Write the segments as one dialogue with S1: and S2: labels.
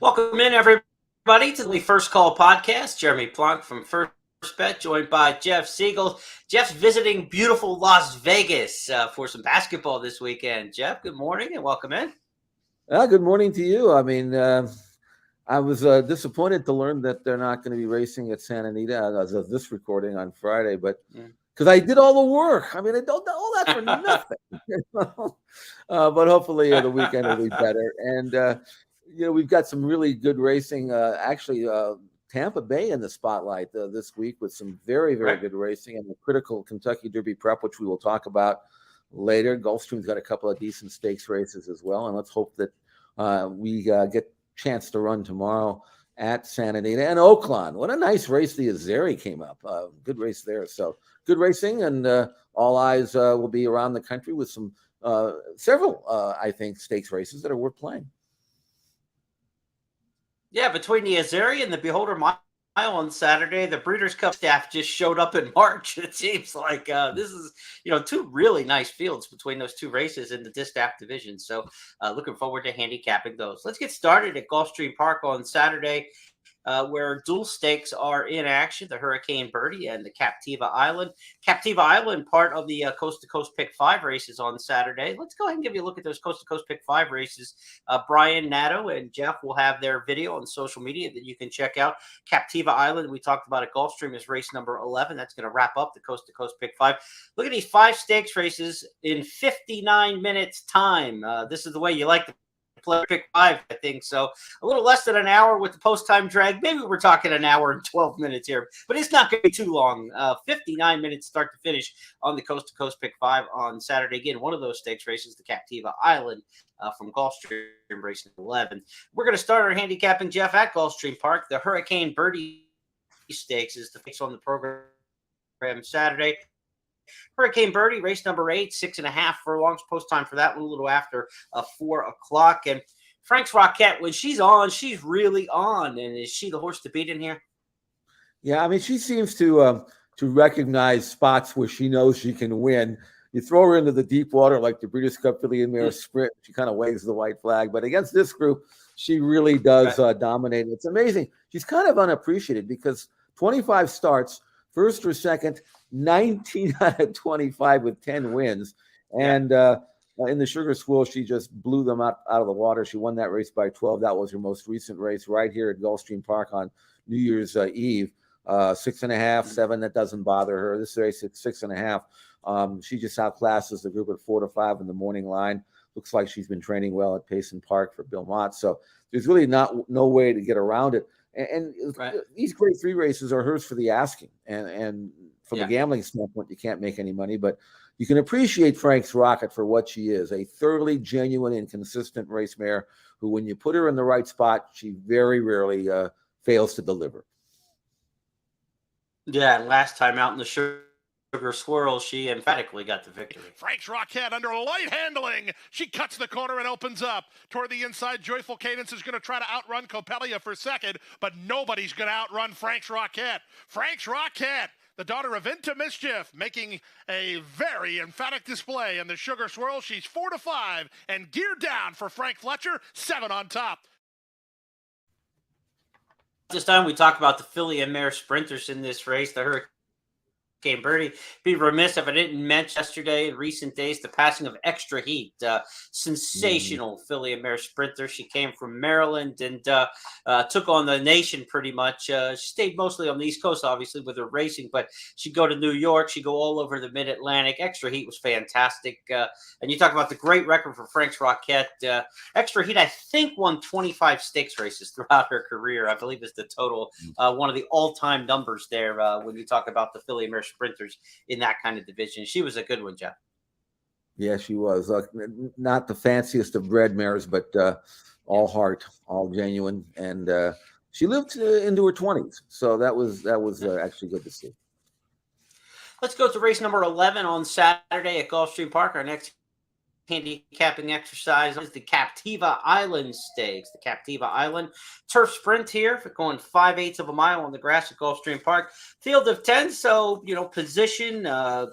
S1: Welcome in, everybody, to the First Call podcast. Jeremy Plonk from First Bet, joined by Jeff Siegel. Jeff's visiting beautiful Las Vegas for some basketball this weekend. Jeff, good morning and welcome in.
S2: Good morning to you. I was disappointed to learn that they're not going to be racing at Santa Anita as of this recording on Friday, but because I did all the work. I don't all that for nothing. But hopefully the weekend will be better. And we've got some really good racing. Tampa Bay in the spotlight this week with some very, very good racing and the critical Kentucky Derby prep, which we will talk about later. Gulfstream's got a couple of decent stakes races as well, and let's hope that we get chance to run tomorrow at Santa Anita and Oaklawn. What a nice race the Azeri came up. Good race there. So good racing, and all eyes will be around the country with some several, I think, stakes races that are worth playing.
S1: Yeah, between the Azeri and the Beholder Mile on Saturday, the Breeders' Cup staff just showed up in March. It seems like this is, two really nice fields between those two races in the distaff division. So looking forward to handicapping those. Let's get started at Gulfstream Park on Saturday, where dual stakes are in action, the Hurricane Birdie and the Captiva Island. Captiva Island, part of the Coast to Coast Pick 5 races on Saturday. Let's go ahead and give you a look at those Coast to Coast Pick 5 races. Brian, Nato, and Jeff will have their video on social media that you can check out. Captiva Island, we talked about at Gulfstream, is race number 11. That's going to wrap up the Coast to Coast Pick 5. Look at these 5 stakes races in 59 minutes time. This is the way you like to play pick 5, I think. So a little less than an hour with the post-time drag. Maybe we're talking an hour and 12 minutes here, but it's not going to be too long. 59 minutes start to finish on the Coast to Coast Pick 5 on Saturday. Again, one of those stakes races, the Captiva Island from Gulfstream, race 11. We're going to start our handicapping, Jeff, at Gulfstream Park. The Hurricane Birdie Stakes is the fix on the program Saturday. Hurricane Birdie, race number 8, 6.5 furlongs. Post time for that one a little after 4 o'clock. And Frank's Rockette, when she's on, she's really on. And is she the horse to beat in here?
S2: Yeah, she seems to recognize spots where she knows she can win. You throw her into the deep water like the Breeders' Cup Filly and Mare Sprint, she kind of waves the white flag. But against this group, she really does dominate. It's amazing. She's kind of unappreciated because 25 starts, first or second, 19 out of 25 with 10 wins. And in the Sugar Swirl, she just blew them out of the water. She won that race by 12. That was her most recent race right here at Gulfstream Park on New Year's Eve. 6.5, 7, that doesn't bother her. This race at 6.5. She just outclasses the group at 4 to 5 in the morning line. Looks like she's been training well at Payson Park for Bill Mott. So there's really no way to get around it. And these grade 3 races are hers for the asking. And from a gambling standpoint, you can't make any money, but you can appreciate Frank's Rocket for what she is, a thoroughly genuine and consistent race mare who, when you put her in the right spot, she very rarely fails to deliver.
S1: Yeah, and last time out in the Sugar Swirl, she emphatically got the victory.
S3: Frank's Rockette under light handling. She cuts the corner and opens up. Toward the inside, Joyful Cadence is going to try to outrun Copelia for second, but nobody's going to outrun Frank's Rockette. Frank's Rockette, the daughter of Into Mischief, making a very emphatic display in the Sugar Swirl. She's 4 to 5 and geared down for Frank Fletcher, 7 on top.
S1: This time we talk about the filly and mare sprinters in this race, the Hurricane Birdie. Be remiss if I didn't mention yesterday in recent days the passing of Extra Heat, sensational filly and mare sprinter. She came from Maryland and took on the nation pretty much. She stayed mostly on the East Coast, obviously, with her racing, but she'd go to New York. She'd go all over the Mid-Atlantic. Extra Heat was fantastic. And you talk about the great record for Frank's Rockette. Extra Heat, I think, won 25 stakes races throughout her career. I believe is the total, one of the all-time numbers there when you talk about the filly and mare sprinters in that kind of division. She was a good one, Jeff.
S2: Yeah, she was. Not the fanciest of bred mares, but all heart, all genuine. And she lived into her 20s. So that was actually good to see.
S1: Let's go to race number 11 on Saturday at Gulfstream Park. Our next handicapping exercise is the Captiva Island Stakes. The Captiva Island turf sprint here for going 5/8 of a mile on the grass at Gulfstream Park. Field of 10, so, position,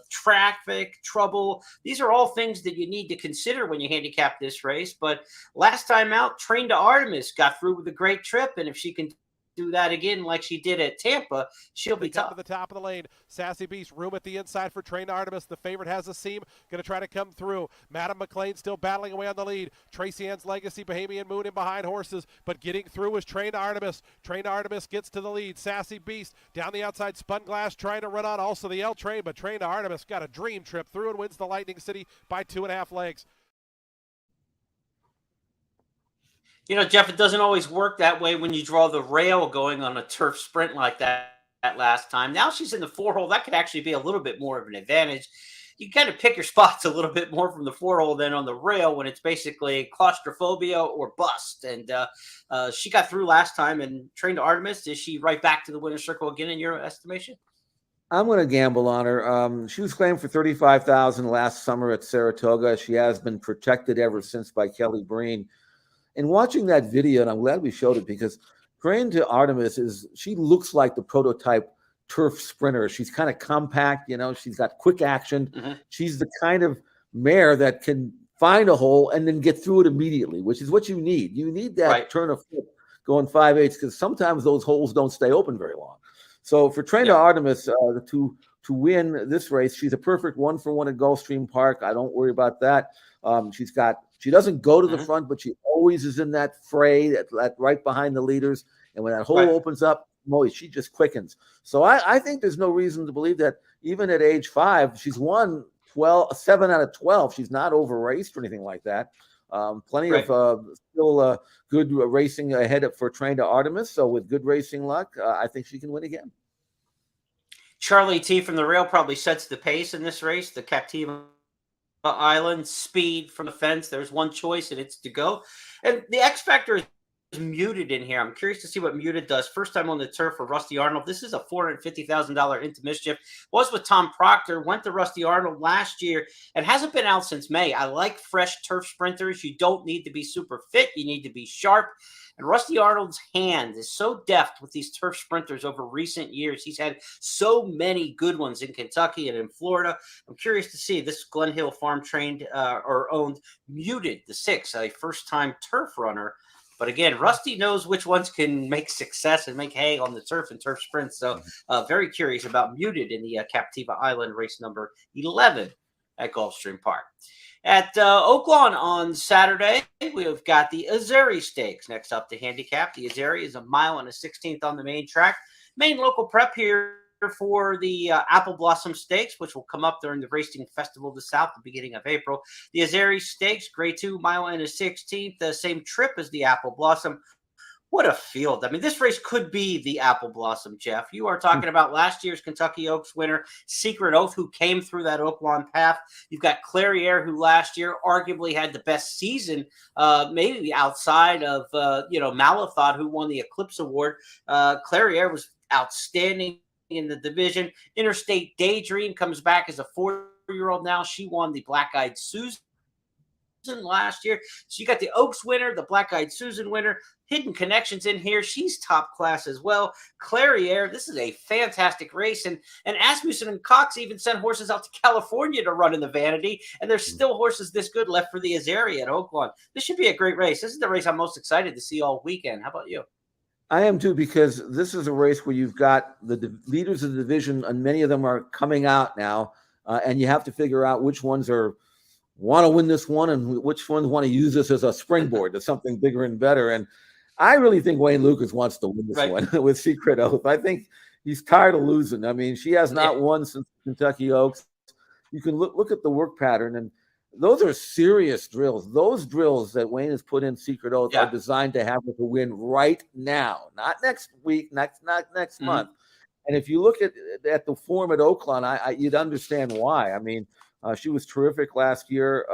S1: traffic, trouble. These are all things that you need to consider when you handicap this race. But last time out, Train to Artemis got through with a great trip, and if she can do that again like she did at Tampa, she'll be tough.
S4: To the top of the lane. Sassy Beast, room at the inside for Train to Artemis. The favorite has a seam, going to try to come through. Madam McLean still battling away on the lead. Tracy Ann's Legacy, Bahamian Moon in behind horses, but getting through is Train to Artemis. Train to Artemis gets to the lead. Sassy Beast down the outside, Spun Glass trying to run on also the L Train, but Train to Artemis got a dream trip through and wins the Lightning City by 2.5 legs.
S1: Jeff, it doesn't always work that way when you draw the rail going on a turf sprint like that last time. Now she's in the 4-hole. That could actually be a little bit more of an advantage. You kind of pick your spots a little bit more from the 4-hole than on the rail when it's basically claustrophobia or bust. And she got through last time and Trained to Artemis. Is she right back to the winner's circle again in your estimation?
S2: I'm going to gamble on her. She was claimed for $35,000 last summer at Saratoga. She has been protected ever since by Kelly Breen. And watching that video, and I'm glad we showed it because Trained to Artemis she looks like the prototype turf sprinter. She's kind of compact, she's got quick action. Mm-hmm. She's the kind of mare that can find a hole and then get through it immediately, which is what you need. You need that turn of foot going 5/8 because sometimes those holes don't stay open very long. So for Trained to Artemis to win this race, she's a perfect 1-for-1 at Gulfstream Park. I don't worry about that. She doesn't go to the front, but she always is in that fray, that right behind the leaders. And when that hole opens up, she just quickens. So I think there's no reason to believe that even at age 5, she's won 7 out of 12. She's not over raced or anything like that. Plenty of still good racing ahead for Trained to Artemis. So with good racing luck, I think she can win again.
S1: Charlie T from the rail probably sets the pace in this race. The Captiva Island, speed from the fence. There's one choice, and it's to go. And the X Factor is Muted in here. I'm curious to see what Muted does. First time on the turf for Rusty Arnold. This is a $450,000 into mischief. Was with Tom Proctor. Went to Rusty Arnold last year and hasn't been out since May. I like fresh turf sprinters. You don't need to be super fit. You need to be sharp. And Rusty Arnold's hand is so deft with these turf sprinters over recent years. He's had so many good ones in Kentucky and in Florida. I'm curious to see this Glen Hill farm trained or owned Muted, the 6, a first-time turf runner. But again, Rusty knows which ones can make success and make hay on the turf and turf sprints. So very curious about Muted in the Captiva Island race number 11 at Gulfstream Park. At Oaklawn on Saturday, we've got the Azeri Stakes next up to handicap. The Azeri is 1 mile and 1/16 on the main track. Main local prep here for the Apple Blossom Stakes, which will come up during the Racing Festival of the South, the beginning of April. The Azeri Stakes, grade 2, 1 mile and 1/16, the same trip as the Apple Blossom. What a field. I mean, this race could be the Apple Blossom, Jeff. You are talking about last year's Kentucky Oaks winner, Secret Oath, who came through that Oaklawn path. You've got Clairiere, who last year arguably had the best season, maybe outside of, Malathot, who won the Eclipse Award. Clairiere was outstanding in the division. Interstate Daydream comes back as a 4-year-old now. She won the Black Eyed Susan last year. So you got the Oaks winner, the Black Eyed Susan winner, Hidden Connections in here. She's top class as well. Clairiere, this is a fantastic race. And Asmussen and Cox even sent horses out to California to run in the Vanity. And there's still horses this good left for the Azeri at Oaklawn. This should be a great race. This is the race I'm most excited to see all weekend. How about you?
S2: I am too, because this is a race where you've got the leaders of the division, and many of them are coming out now, and you have to figure out which ones want to win this one and which ones want to use this as a springboard to something bigger and better. And I really think Wayne Lucas wants to win this one with Secret Oath. I think he's tired of losing. I mean, she has not won since Kentucky Oaks. You can look at the work pattern, and those are serious drills. Those drills that Wayne has put in Secret Oath are designed to have her to win right now, not next week, not next month. And if you look at the form at Oaklawn, you'd understand why. I mean, she was terrific last year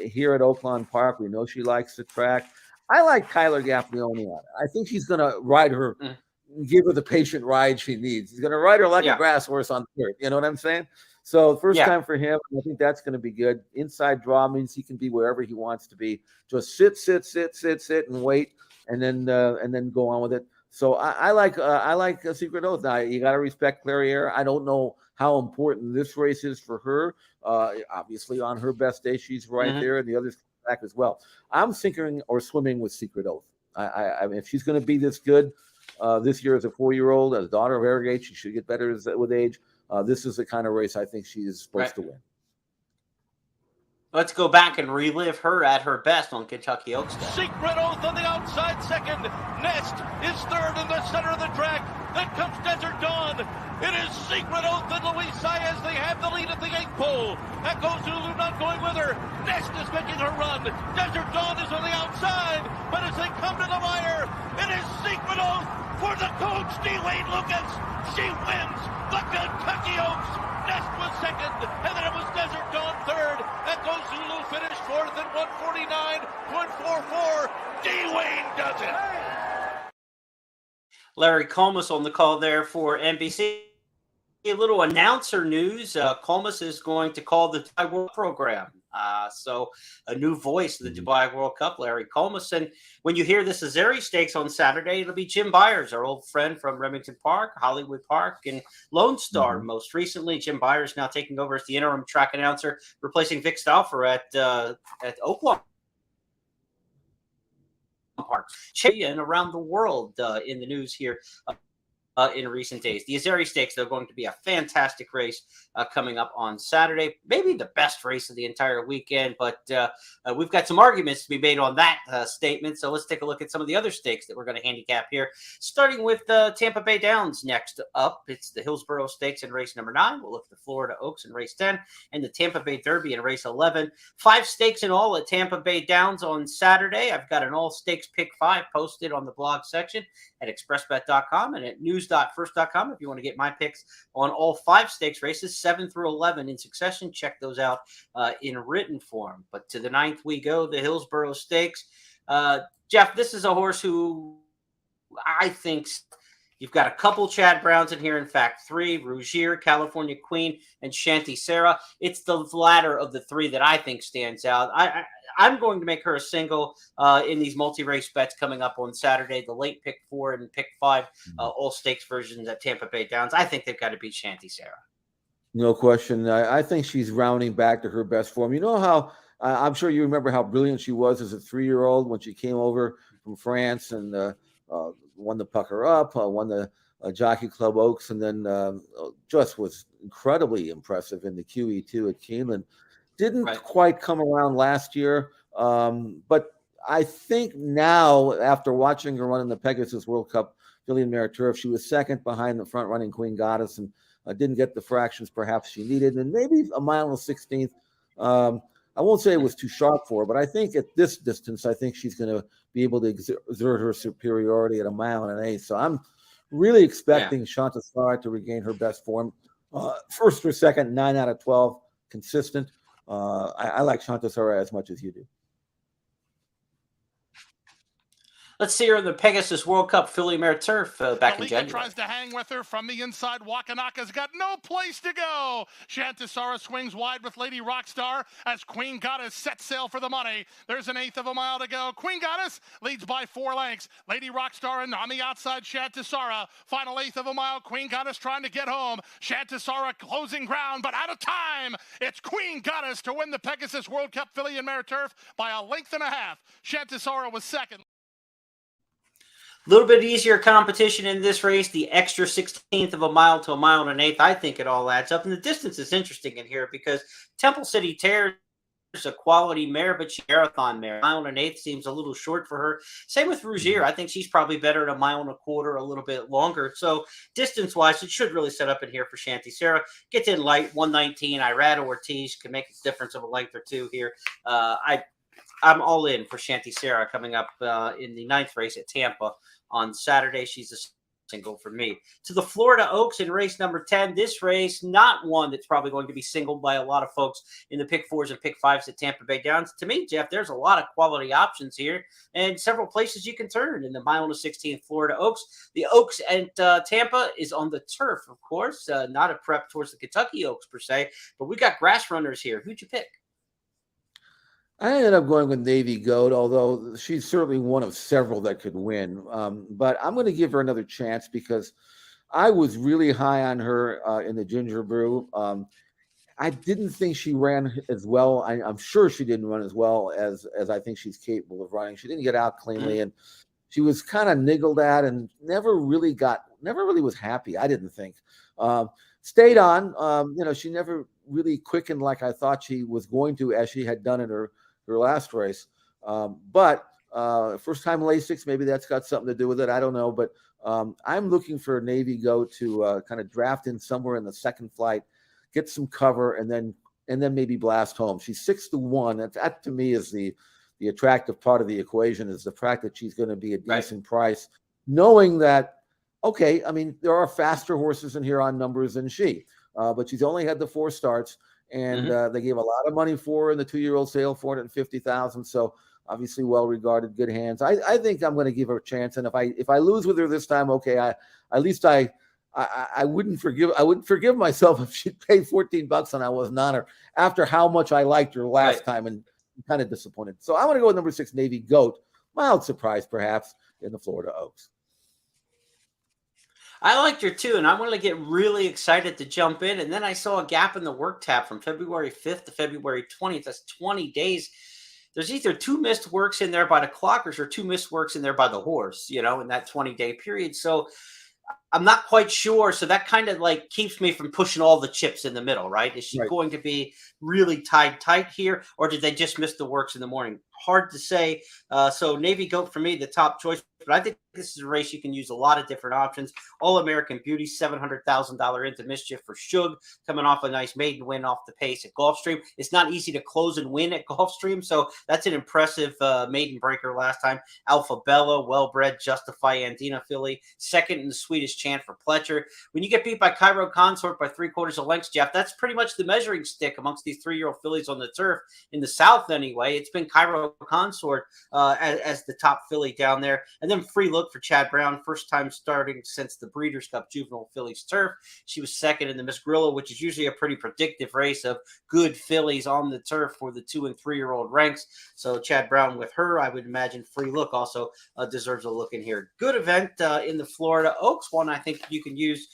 S2: here at Oaklawn Park. We know she likes the track. I like Kyler Gaffleone on it. I think he's going to ride her, give her the patient ride she needs. He's going to ride her like a grass horse on the dirt. You know what I'm saying? So first
S1: Yeah.
S2: time for him. I think that's going to be good. Inside draw means he can be wherever he wants to be. Just sit, and wait, and then go on with it. So I like Secret Oath. Now you got to respect Clairiere. I don't know how important this race is for her. Obviously, on her best day, she's right there, and the others back as well. I'm sinking or swimming with Secret Oath. I mean, if she's going to be this good this year as a 4-year-old, as a daughter of Arrogate, she should get better with age. This is the kind of race I think she is supposed to win.
S1: Let's go back and relive her at her best on Kentucky Oaks Day.
S5: Secret Oath on the outside second. Nest is third in the center of the track. Then comes Desert Dawn. It is Secret Oath and Luis Saez. They have the lead at the 8th pole. That goes Zulu not going with her. Nest is making her run. Desert Dawn is on the outside. But as they come to the wire, it is Secret Oath for the coach, Dwayne Lucas. She wins the Kentucky Oaks. Nest was second, and then it was Desert Dawn third. That goes Zulu finished fourth at 149.44. Dwayne does it.
S1: Larry Comas on the call there for NBC. A little announcer news. Comas is going to call the Dubai World program. So a new voice of the Dubai World Cup, Larry Comas. And when you hear the Azeri Stakes on Saturday, it'll be Jim Byers, our old friend from Remington Park, Hollywood Park, and Lone Star. Most recently, Jim Byers now taking over as the interim track announcer, replacing Vic Stauffer at Oaklawn Park. And around the world in the news here. In recent days. The Azeri Stakes, they're going to be a fantastic race coming up on Saturday. Maybe the best race of the entire weekend, but we've got some arguments to be made on that statement. So let's take a look at some of the other stakes that we're going to handicap here, starting with Tampa Bay Downs next up. It's the Hillsborough Stakes in race number 9. We'll look at the Florida Oaks in race 10 and the Tampa Bay Derby in race 11. 5 stakes in all at Tampa Bay Downs on Saturday. I've got an all stakes pick 5 posted on the blog section at expressbet.com and at news.first.com if you want to get my picks on all 5 stakes races, 7 through 11 in succession. Check those out in written form. But to the 9th we go, the Hillsborough Stakes. Jeff, this is a horse who I think you've got a couple Chad Browns in here. In fact, 3, Rougier, California Queen, and Shanty Sarah. It's the latter of the 3 that I think stands out. I'm going to make her a single in these multi-race bets coming up on Saturday. The late pick 4 and pick 5, all stakes versions at Tampa Bay Downs. I think they've got to beat Shanty Sarah.
S2: No question. I think she's rounding back to her best form. You know how I'm sure you remember how brilliant she was as a 3-year-old when she came over from France and won the Pucker Up, won the Jockey Club Oaks, and then just was incredibly impressive in the QE2 at Keeneland. Didn't quite come around last year, but I think now, after watching her run in the Pegasus World Cup Filly and Mare Turf, she was second behind the front-running Queen Goddess and didn't get the fractions perhaps she needed, and maybe a mile and 16th. I won't say it was too sharp for her, but I think at this distance, I think she's going to be able to exert her superiority at a mile and an 1/8. So I'm really expecting Shanty Sarah to regain her best form. First or second, 9 out of 12, consistent. I like Shanty Sarah as much as you do.
S1: Let's see her in the Pegasus World Cup Filly Mare Turf back in January.
S3: Tries to hang with her from the inside. Wakanaka's got no place to go. Shanty Sarah swings wide with Lady Rockstar as Queen Goddess sets sail for the money. There's an 1/8 of a mile to go. Queen Goddess leads by 4 lengths. Lady Rockstar and on the outside, Shanty Sarah. Final 1/8 of a mile. Queen Goddess trying to get home. Shanty Sarah closing ground, but out of time. It's Queen Goddess to win the Pegasus World Cup Filly and Mare Turf by a 1.5 lengths. Shanty Sarah was second.
S1: A little bit easier competition in this race. The extra 1/16 of a mile to a mile and an 1/8. I think it all adds up. And the distance is interesting in here because Temple City Terror is a quality mare, but she's a marathon mare. A mile and an 1/8 seems a little short for her. Same with Rougier. I think she's probably better at a mile and a quarter, a little bit longer. So distance-wise, it should really set up in here for Shanty Sarah. Gets in light, 119. Irada Ortiz can make a difference of a length or 2 here. I'm all in for Shanty Sarah coming up in the 9th race at Tampa on Saturday. She's a single for me. To the Florida Oaks in race number 10. This race, not one that's probably going to be singled by a lot of folks in the pick fours and pick fives at Tampa Bay Downs. To me, Jeff, there's a lot of quality options here and several places you can turn in the mile and 16 Florida Oaks. The Oaks at Tampa is on the turf, of course, not a prep towards the Kentucky Oaks per se, but we got grass runners here. Who'd you pick?
S2: I ended up going with Navy Goat, although she's certainly one of several that could win. But I'm going to give her another chance because I was really high on her in the Ginger Brew. I didn't think she ran as well. I'm sure she didn't run as well as I think she's capable of running. She didn't get out cleanly, and she was kind of niggled at and never really was happy. I didn't think. Stayed on. She never really quickened like I thought she was going to, as she had done in her last race. But first time Lasix, maybe that's got something to do with it. I don't know. But I'm looking for Navy Goat to kind of draft in somewhere in the second flight, get some cover, and then maybe blast home. She's 6-1. That to me is the attractive part of the equation, is the fact that she's going to be a decent price, knowing that, okay, I mean, there are faster horses in here on numbers than she, but she's only had the 4 starts. And they gave a lot of money for her in the 2-year-old sale, $450,000. So obviously well regarded, good hands. I think I'm going to give her a chance. And if I lose with her this time, okay, at least I wouldn't forgive myself if she paid $14 and I wasn't on her after how much I liked her last time and kind of disappointed. So I want to go with number 6, Navy Goat. Mild surprise, perhaps, in the Florida Oaks.
S1: I liked her too, and I wanted to get really excited to jump in. And then I saw a gap in the work tab from February 5th to February 20th. That's 20 days. There's either 2 missed works in there by the clockers or 2 missed works in there by the horse, in that 20-day period. So I'm not quite sure. So that kind of like keeps me from pushing all the chips in the middle, right? Is she going to be really tied tight here, or did they just miss the works in the morning? Hard to say. So Navy Goat for me, the top choice. But I think this is a race you can use a lot of different options. All-American Beauty, $700,000 into mischief for Shug, coming off a nice maiden win off the pace at Gulfstream. It's not easy to close and win at Gulfstream, so that's an impressive maiden breaker last time. Alpha Bella, well-bred, Justify Andina filly, second in the Swedish Chant for Pletcher. When you get beat by Cairo Consort by 3/4 of lengths, Jeff, that's pretty much the measuring stick amongst these 3-year-old fillies on the turf. In the South, anyway, it's been Cairo Consort as the top filly down there. And then Free Look for Chad Brown, first time starting since the Breeders' Cup Juvenile Fillies turf. She was second in the Miss Grillo, which is usually a pretty predictive race of good fillies on the turf for the 2- and 3-year-old ranks. So Chad Brown with her, I would imagine Free Look also deserves a look in here. Good event in the Florida Oaks, one I think you can use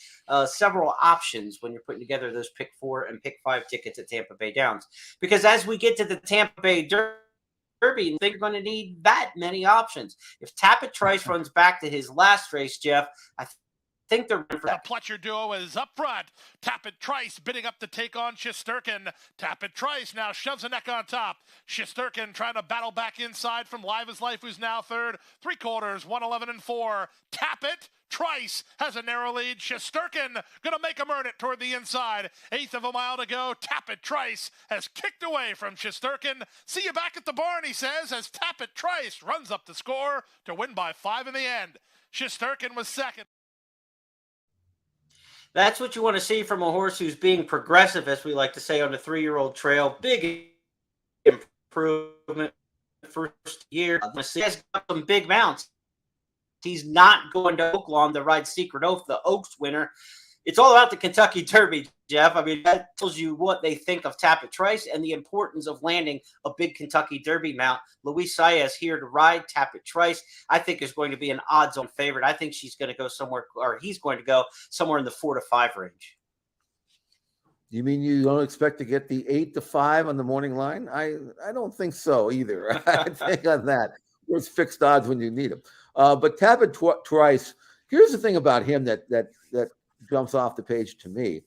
S1: several options when you're putting together those pick 4 and pick 5 tickets at Tampa Bay Downs. Because as we get to the Tampa Bay Derby, I think you're going to need that many options. If Tappet Trice runs back to his last race, Jeff, I think they're ready for that.
S3: The Pletcher duo is up front. Tappet Trice bidding up to take on Shesterkin. Tappet Trice now shoves a neck on top. Shesterkin trying to battle back inside from Live as Life, who's now third. 3/4, 111-4. Tappet Trice has a narrow lead. Shesterkin gonna make him earn it toward the inside. 1/8 of a mile to go. Tappet Trice has kicked away from Shesterkin. See you back at the barn, he says, as Tappet Trice runs up the score to win by 5 in the end. Shesterkin was second.
S1: That's what you want to see from a horse who's being progressive, as we like to say, on the 3-year-old trail. Big improvement first year. He has got some big mounts. He's not going to Oaklawn to ride Secret Oath, the Oaks winner. It's all about the Kentucky Derby, Jeff. I mean, that tells you what they think of Tappet Trice and the importance of landing a big Kentucky Derby mount. Luis Saez here to ride Tappet Trice, I think is going to be an odds-on favorite. I think she's going to go somewhere, or he's going to go somewhere in the 4 to 5 range.
S2: You mean you don't expect to get the 8 to 5 on the morning line? I don't think so either. I think on that. There's fixed odds when you need them. But Tappet Trice, here's the thing about him that jumps off the page to me.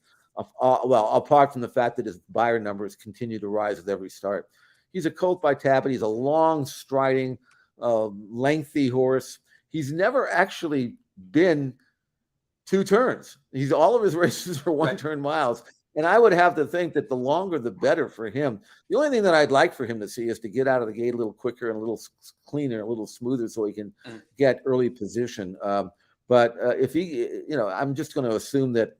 S2: Well, apart from the fact that his buyer numbers continue to rise with every start. He's a colt by Tappet. He's a long, striding, lengthy horse. He's never actually been 2 turns. All of his races are 1-turn miles. And I would have to think that the longer, the better for him. The only thing that I'd like for him to see is to get out of the gate a little quicker and a little cleaner, a little smoother so he can get early position. But if he, I'm just going to assume that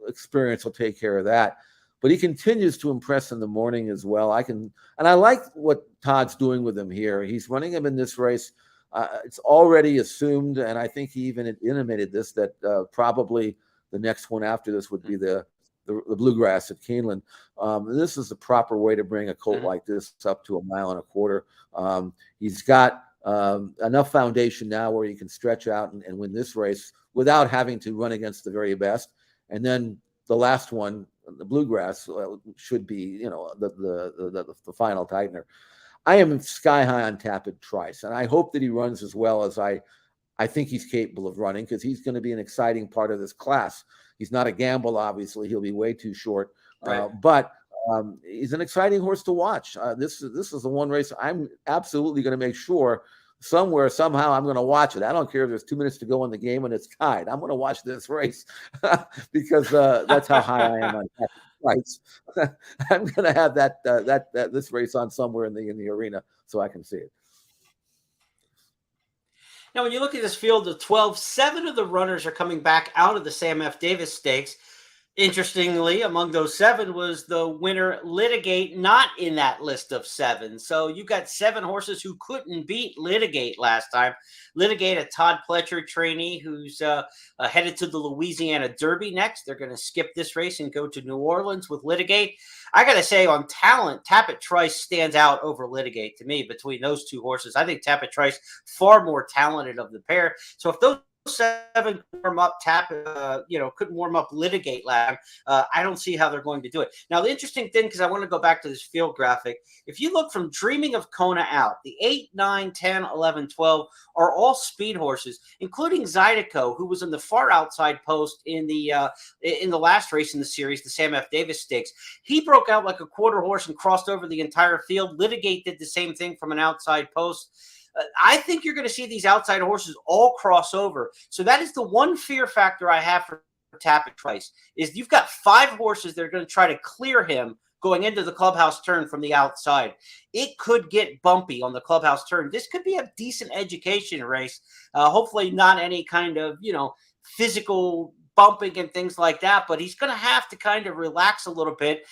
S2: experience will take care of that. But he continues to impress in the morning as well. And I like what Todd's doing with him here. He's running him in this race. It's already assumed, and I think he even intimated this, that probably the next one after this would be the Bluegrass at Keeneland. This is the proper way to bring a colt like this up to 1.25 miles. He's got enough foundation now where he can stretch out and win this race without having to run against the very best. And then the last one, the Bluegrass, should be, the final tightener. I am sky high on Tapit Trice, and I hope that he runs as well as I think he's capable of running, because he's going to be an exciting part of this class. He's not a gamble, obviously. He'll be way too short,
S1: Right.
S2: But he's an exciting horse to watch. This is the one race I'm absolutely going to make sure somewhere, somehow, I'm going to watch it. I don't care if there's 2 minutes to go in the game and it's tied. I'm going to watch this race because that's how high I am on Price. I'm going to have this race on somewhere in the arena so I can see it.
S1: Now, when you look at this field of 12, 7 of the runners are coming back out of the Sam F. Davis Stakes. Interestingly, among those 7 was the winner Litigate, not in that list of 7. So you've got 7 horses who couldn't beat Litigate last time. Litigate, a Todd Pletcher trainee who's headed to the Louisiana Derby next. They're going to skip this race and go to New Orleans with Litigate. I got to say, on talent, Tapit Trice stands out over Litigate to me between those 2 horses. I think Tapit Trice far more talented of the pair. So if those 7 warm up couldn't warm up Litigate lab. I don't see how they're going to do it. Now, the interesting thing, because I want to go back to this field graphic, if you look from Dreaming of Kona out, the 8, 9, 10, 11, 12 are all speed horses, including Zydeco, who was in the far outside post in the last race in the series, the Sam F. Davis Stakes. He broke out like a quarter horse and crossed over the entire field. Litigate did the same thing from an outside post. I think you're going to see these outside horses all cross over. So that is the one fear factor I have for Tapit Trice, is you've got 5 horses that are going to try to clear him going into the clubhouse turn from the outside. It could get bumpy on the clubhouse turn. This could be a decent education race. Hopefully not any kind of, physical bumping and things like that, but he's going to have to kind of relax a little bit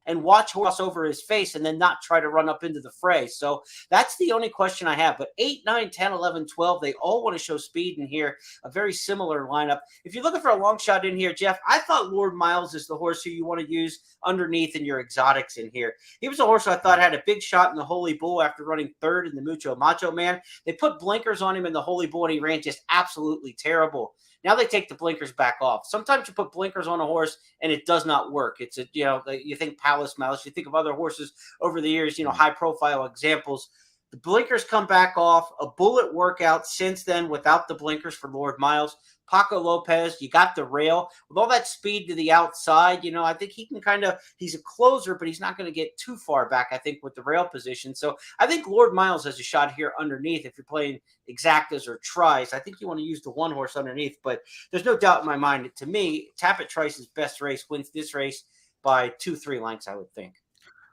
S1: and watch horse over his face and then not try to run up into the fray. So that's the only question I have. But 8, 9, 10, 11, 12, they all want to show speed in here. A very similar lineup. If you're looking for a long shot in here, Jeff, I thought Lord Miles is the horse who you want to use underneath in your exotics in here. He was a horse I thought had a big shot in the Holy Bull after running 3rd in the Mucho Macho Man. They put blinkers on him in the Holy Bull and he ran just absolutely terrible. Now they take the blinkers back off. Sometimes you put blinkers on a horse and it does not work. It's you think Palace Mouse, you think of other horses over the years, high profile examples. The blinkers come back off. A bullet workout since then without the blinkers for Lord Miles. Paco Lopez, you got the rail. With all that speed to the outside, I think he can he's a closer, but he's not going to get too far back, I think, with the rail position. So I think Lord Miles has a shot here underneath if you're playing exactas or tries. I think you want to use the one horse underneath, but there's no doubt in my mind. To me, Tapit Trice's best race wins this race by 2-3 lengths, I would think.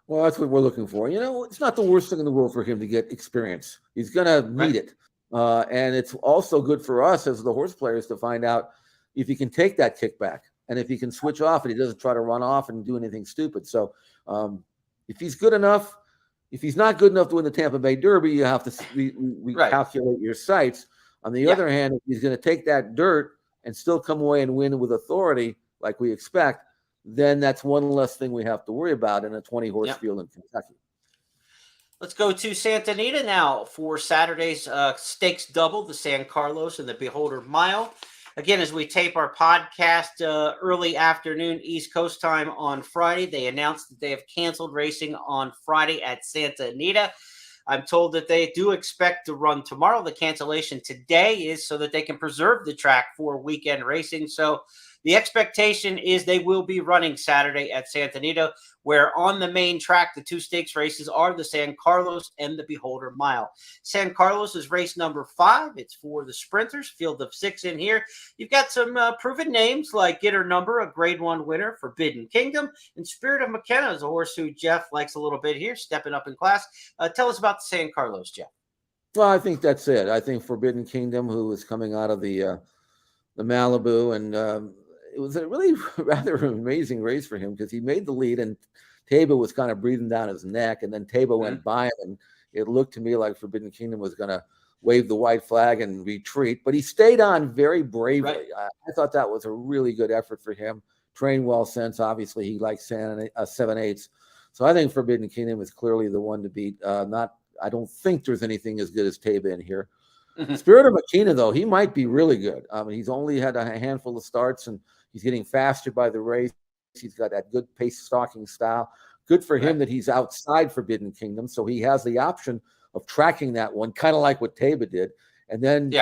S2: Well, that's what we're looking for. It's not the worst thing in the world for him to get experience. He's going to need it. And it's also good for us as the horse players to find out if he can take that kickback and if he can switch off and he doesn't try to run off and do anything stupid. So if he's good enough, if he's not good enough to win the Tampa Bay Derby, you have to recalculate your sights. On the other hand, if he's going to take that dirt and still come away and win with authority like we expect, then that's one less thing we have to worry about in a 20-horse field in Kentucky.
S1: Let's go to Santa Anita now for Saturday's stakes double, the San Carlos and the Beholder Mile. Again, as we tape our podcast early afternoon East Coast time on Friday, they announced that they have canceled racing on Friday at Santa Anita. I'm told that they do expect to run tomorrow. The cancellation today is so that they can preserve the track for weekend racing. So the expectation is they will be running Saturday at Santa Anita, where on the main track, the 2 stakes races are the San Carlos and the Beholder Mile. San Carlos is race number 5. It's for the sprinters, field of 6 in here. You've got some proven names like Get Her Number, a grade 1 winner, Forbidden Kingdom, and Spirit of McKenna is a horse who Jeff likes a little bit here, stepping up in class. Tell us about the San Carlos, Jeff.
S2: Well, I think that's it. I think Forbidden Kingdom, who is coming out of the the Malibu, and it was a really rather amazing race for him because he made the lead, and Taba was kind of breathing down his neck, and then Taba went by him, and it looked to me like Forbidden Kingdom was going to wave the white flag and retreat, but he stayed on very bravely.
S1: Right.
S2: I thought that was a really good effort for him. Trained well since, obviously he likes 7/8. So I think Forbidden Kingdom is clearly the one to beat. I don't think there's anything as good as Taba in here. Spirit of Makina, though, he might be really good. I mean, he's only had a handful of starts, and he's getting faster by the race. He's got that good pace stalking style. Good for him that he's outside Forbidden Kingdom, so he has the option of tracking that one, kind of like what Taba did, and then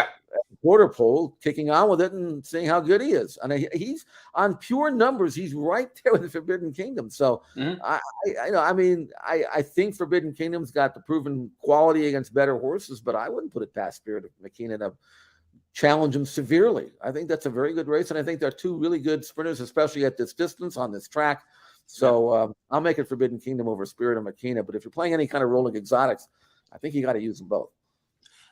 S2: quarter pole, kicking on with it and seeing how good he is. And he's on pure numbers. He's right there with the Forbidden Kingdom. So I think Forbidden Kingdom's got the proven quality against better horses, but I wouldn't put it past Spirit of Makina to challenge him severely. I think that's a very good race, and I think they're two really good sprinters, especially at this distance on this track. So I'll make it Forbidden Kingdom over Spirit of Makina. But if you're playing any kind of rolling exotics, I think you got to use them both.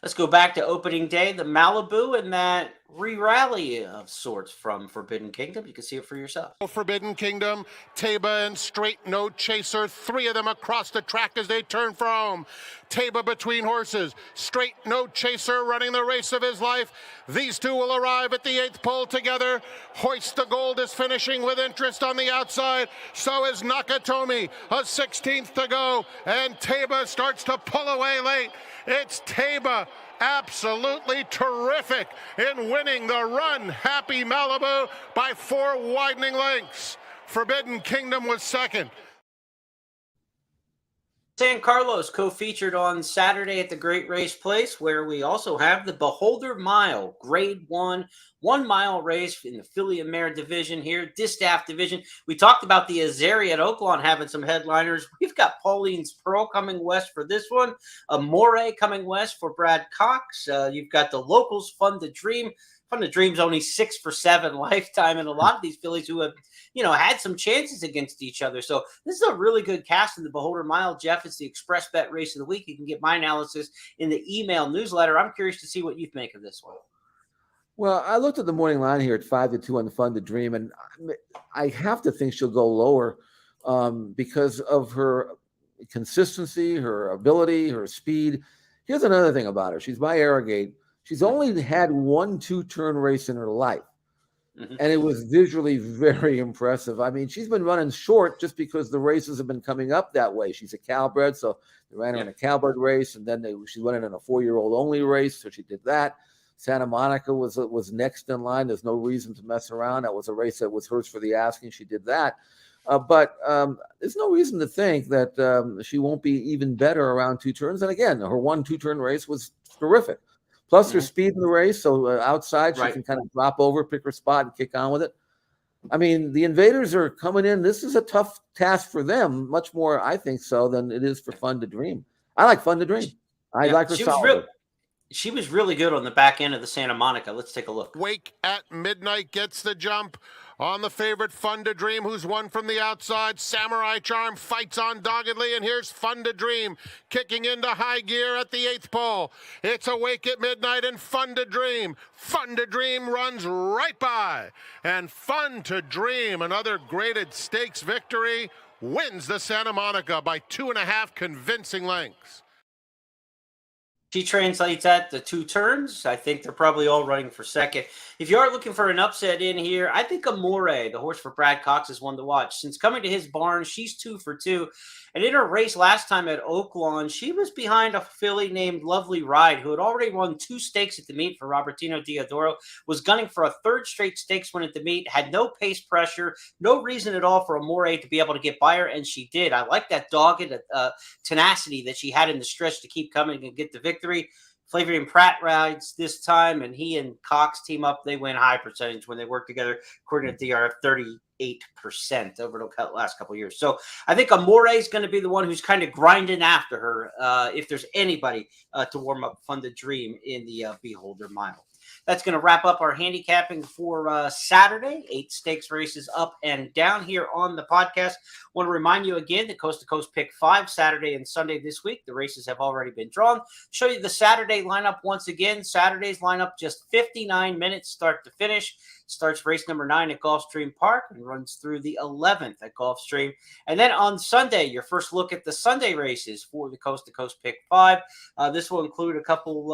S1: Let's go back to opening day, the Malibu, and that re-rally of sorts from Forbidden Kingdom. You can see it for yourself.
S3: Forbidden Kingdom, Taba and Straight No Chaser, three of them across the track as they turn for home. Taba between horses, Straight No Chaser running the race of his life. These two will arrive at the 8th pole together. Hoist the Gold is finishing with interest on the outside. So is Nakatomi, a 16th to go, and Taba starts to pull away late. It's Taba, absolutely terrific in winning the Run Happy Malibu by 4 widening lengths. Forbidden Kingdom was second.
S1: San Carlos co-featured on Saturday at the Great Race Place, where we also have the Beholder Mile, Grade 1, 1 mile race in the filly and mare division here, distaff division. We talked about the Azeri at Oaklawn having some headliners. We've got Pauline's Pearl coming west for this one, Amore coming west for Brad Cox. You've got the locals, Fun to Dream. Fun to Dream's only 6 for 7 lifetime, and a lot of these fillies who have, had some chances against each other. So this is a really good cast in the Beholder Mile. Jeff, it's the Express Bet Race of the Week. You can get my analysis in the email newsletter. I'm curious to see what you make of this one.
S2: Well, I looked at the morning line here at 5-2 on the Fun to Dream, and I have to think she'll go lower because of her consistency, her ability, her speed. Here's another thing about her. She's by Arrogate. She's only had 1 2-turn race in her life, and it was visually very impressive. I mean, she's been running short just because the races have been coming up that way. She's a Calbred, so they ran her in a Calbred race, and then she went in a 4-year-old only race, so she did that. Santa Monica was next in line. There's no reason to mess around. That was a race that was hers for the asking. She did that. But there's no reason to think that she won't be even better around 2 turns. And again, her 1 2-turn race was terrific. Plus her speed in the race, so outside she can kind of drop over, pick her spot, and kick on with it. I mean, the Invaders are coming in. This is a tough task for them, much more, I think so, than it is for Fun to Dream. I like Fun to Dream. I like her solid.
S1: She was really good on the back end of the Santa Monica. Let's take a look.
S3: Wake at Midnight gets the jump on the favorite Fun to Dream, who's won from the outside. Samurai Charm fights on doggedly, and here's Fun to Dream kicking into high gear at the 8th pole. It's Awake at Midnight and Fun to Dream. Fun to Dream runs right by, and Fun to Dream, another graded stakes victory, wins the Santa Monica by 2.5 convincing lengths.
S1: She translates that to 2 turns. I think they're probably all running for second. If you are looking for an upset in here, I think Amore, the horse for Brad Cox, is one to watch. Since coming to his barn, she's 2 for 2. And in her race last time at Oaklawn, she was behind a filly named Lovely Ride, who had already won 2 stakes at the meet for Robertino Diodoro, was gunning for a 3rd straight stakes win at the meet, had no pace pressure, no reason at all for Amore to be able to get by her, and she did. I like that dogged tenacity that she had in the stretch to keep coming and get the victory. Flavian Pratt rides this time, and he and Cox team up. They win high percentage when they work together, according to DR, 38% over the last couple of years. So I think Amore is going to be the one who's kind of grinding after her if there's anybody to warm up Fun to Dream in the Beholder Mile. That's going to wrap up our handicapping for Saturday. 8 stakes races up and down here on the podcast. Want to remind you again that Coast to Coast Pick 5 Saturday and Sunday this week. The races have already been drawn. Show you the Saturday lineup once again. Saturday's lineup just 59 minutes start to finish. Starts race number 9 at Gulfstream Park and runs through the 11th at Gulfstream. And then on Sunday, your first look at the Sunday races for the Coast to Coast Pick 5. This will include a couple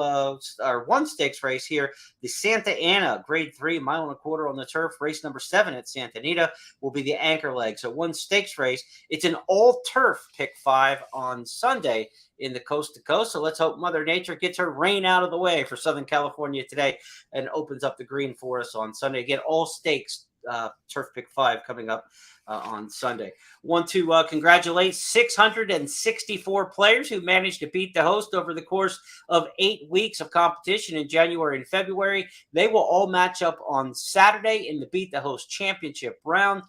S1: or one stakes race here. The Santa Anita Grade 3 1.25 miles on the turf. Race number 7 at Santa Anita will be the anchor leg. So one stakes race. It's an all turf Pick 5 on Sunday in the Coast to Coast. So let's hope Mother Nature gets her rain out of the way for Southern California today and opens up the green for us on Sunday. Again, all stakes turf Pick 5 coming up on Sunday. Want to congratulate 664 players who managed to beat the host over the course of 8 weeks of competition in January and February. They will all match up on Saturday in the Beat the Host Championship round.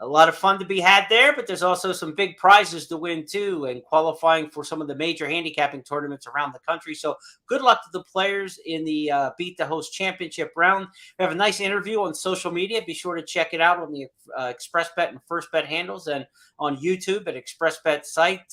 S1: A lot of fun to be had there, but there's also some big prizes to win too, and qualifying for some of the major handicapping tournaments around the country. So good luck to the players in the Beat the Host Championship round. We have a nice interview on social media. Be sure to check it out on the ExpressBet and FirstBet handles and on YouTube at ExpressBet site.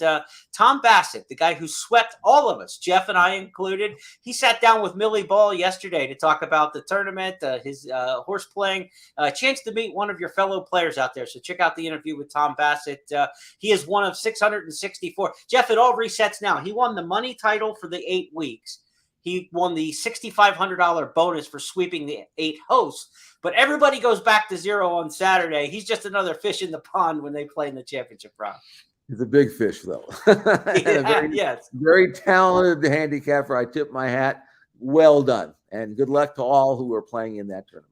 S1: Tom Bassett, the guy who swept all of us, Jeff and I included, he sat down with Millie Ball yesterday to talk about the tournament, his horse playing, a chance to meet one of your fellow players out there. So check out the interview with Tom Bassett. He is one of 664. Jeff, it all resets now. He won the money title for the 8 weeks. He won the $6,500 bonus for sweeping the 8 hosts. But everybody goes back to zero on Saturday. He's just another fish in the pond when they play in the championship round.
S2: He's a big fish, though.
S1: Yes.
S2: Very talented handicapper. I tip my hat. Well done. And good luck to all who are playing in that tournament.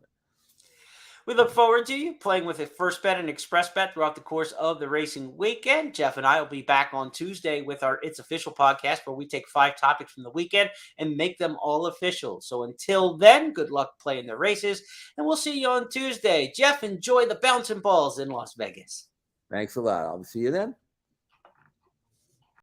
S1: We look forward to you playing with a FirstBet and ExpressBet throughout the course of the racing weekend. Jeff and I will be back on Tuesday with our It's Official podcast, where we take 5 topics from the weekend and make them all official. So until then, good luck playing the races, and we'll see you on Tuesday. Jeff, enjoy the bouncing balls in Las Vegas.
S2: Thanks a lot. I'll see you then.